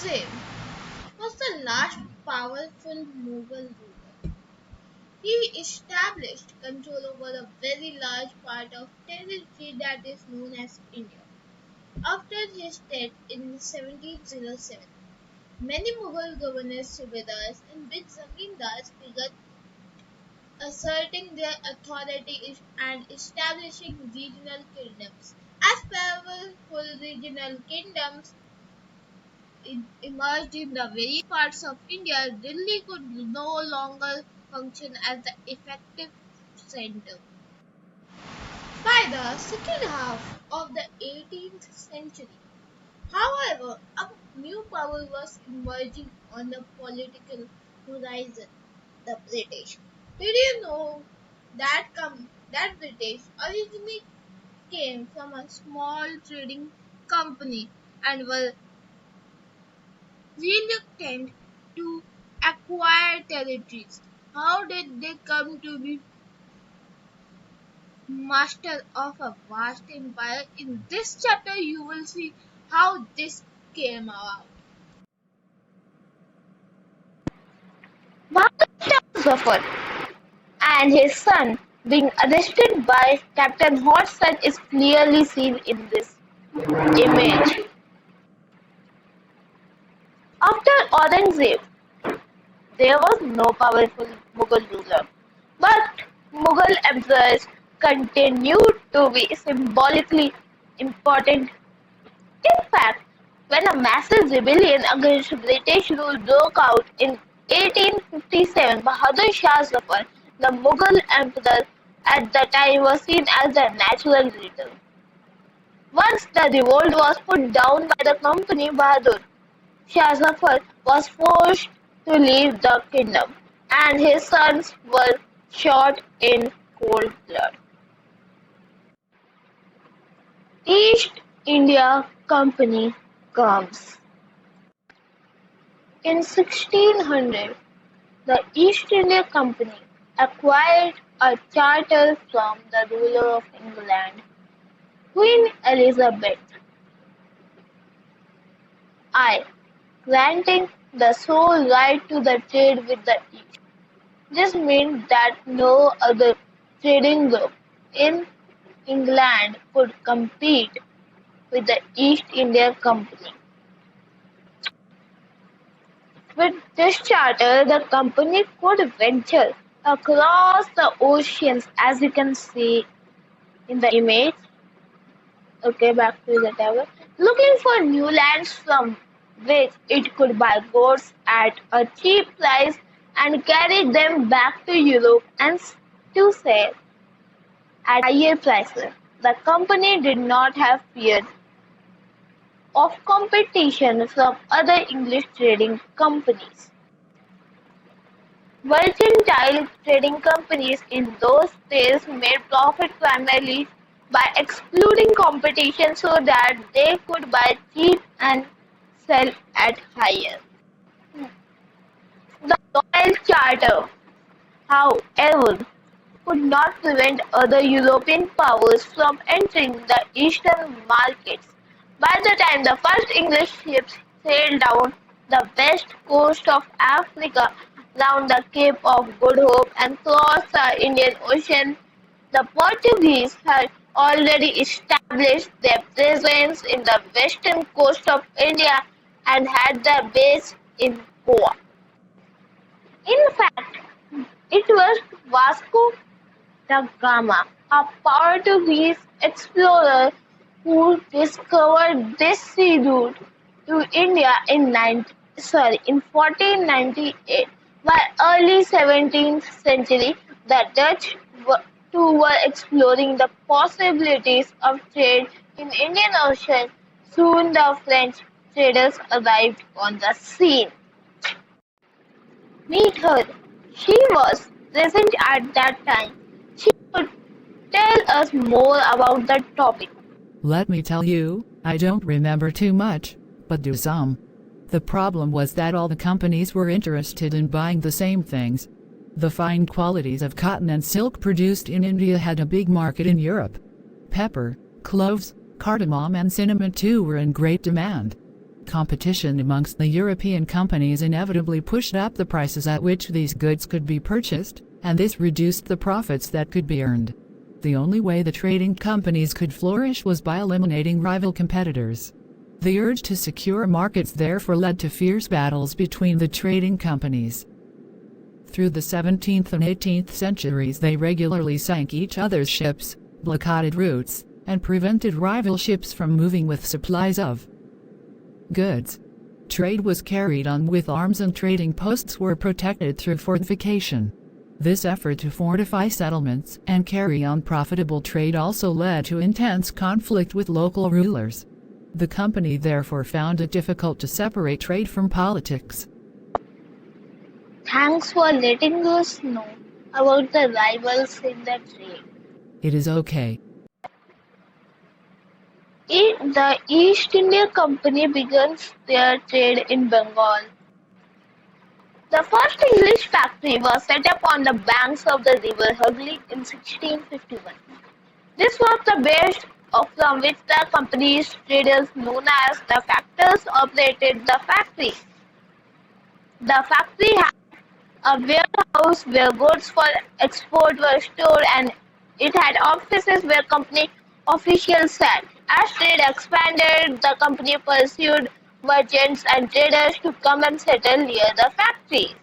Aurangzeb was the last powerful Mughal ruler. He established control over a very large part of territory that is known as India. After his death in 1707, many Mughal governors, subedars, and big zamindars began asserting their authority and establishing regional kingdoms. As powerful regional kingdoms emerged in the various parts of India, Delhi could no longer function as the effective center. By the second half of the 18th century, however, a new power was emerging on the political horizon: the British. Did you know that British originally came from a small trading company and were reluctant to acquire territories? How did they come to be master of a vast empire? In this chapter, you will see how this came about. Bahadur Zafar and his son being arrested by Captain Hodgson is clearly seen in this image. After Aurangzeb, there was no powerful Mughal ruler, but Mughal emperors continued to be symbolically important. In fact, when a massive rebellion against British rule broke out in 1857, Bahadur Shah Zafar, the Mughal emperor at the time, was seen as the natural leader. Once the revolt was put down by the company, Bahadur Shah Zafar was forced to leave the kingdom, and his sons were shot in cold blood. East India Company comes. In 1600, the East India Company acquired a charter from the ruler of England, Queen Elizabeth I, granting the sole right to the trade with the East. This meant that no other trading group in England could compete with the East India Company. With this charter, the company could venture across the oceans, as you can see in the image. Okay, back to the table. Looking for new lands from which it could buy goods at a cheap price and carry them back to Europe and to sell at higher prices. The company did not have fear of competition from other English trading companies. Mercantile trading companies in those days made profit primarily by excluding competition so that they could buy cheap and sell at higher. The Royal Charter, however, could not prevent other European powers from entering the eastern markets. By the time the first English ships sailed down the west coast of Africa, round the Cape of Good Hope, and crossed the Indian Ocean, the Portuguese had already established their presence in the western coast of India and had their base in Goa. In fact, it was Vasco da Gama, a Portuguese explorer, who discovered this sea route to India in 1498. By early 17th century, the Dutch too were exploring the possibilities of trade in Indian Ocean. Soon the French traders arrived on the scene. Meet her. She was present at that time. She could tell us more about the topic. Let me tell you, I don't remember too much, but do some. The problem was that all the companies were interested in buying the same things. The fine qualities of cotton and silk produced in India had a big market in Europe. Pepper, cloves, cardamom and cinnamon too were in great demand. competition amongst the European companies inevitably pushed up the prices at which these goods could be purchased, and this reduced the profits that could be earned. The only way the trading companies could flourish was by eliminating rival competitors. The urge to secure markets therefore led to fierce battles between the trading companies. Through the 17th and 18th centuries they regularly sank each other's ships, blockaded routes, and prevented rival ships from moving with supplies of goods. Trade was carried on with arms and trading posts were protected through fortification. This effort to fortify settlements and carry on profitable trade also led to intense conflict with local rulers. The company therefore found it difficult to separate trade from politics. Thanks for letting us know about the rivals in the trade. It is okay. The East India Company began their trade in Bengal. The first English factory was set up on the banks of the river Hooghly in 1651. This was the base from which the company's traders known as the factors operated the factory. The factory had a warehouse where goods for export were stored and it had offices where company officials sat. As trade expanded, the company pursued merchants and traders to come and settle near the factories.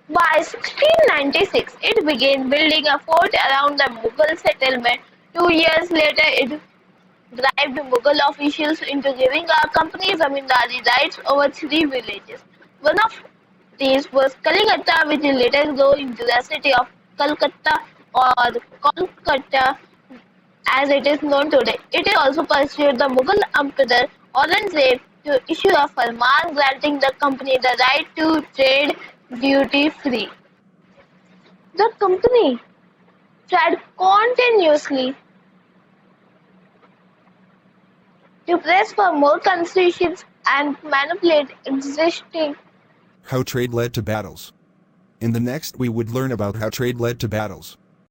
By 1696, it began building a fort around the Mughal settlement. 2 years later, it bribed Mughal officials into giving our company zamindari rights over 3 villages. One of these was Kaligata, which later grew into the city of Calcutta or Kolkata as it is known today. It also pursued the Mughal Emperor Aurangzeb to issue a farman granting the company the right to trade duty-free. The company tried continuously to press for more concessions and manipulate existing. How trade led to battles. In the next we would learn about how trade led to battles.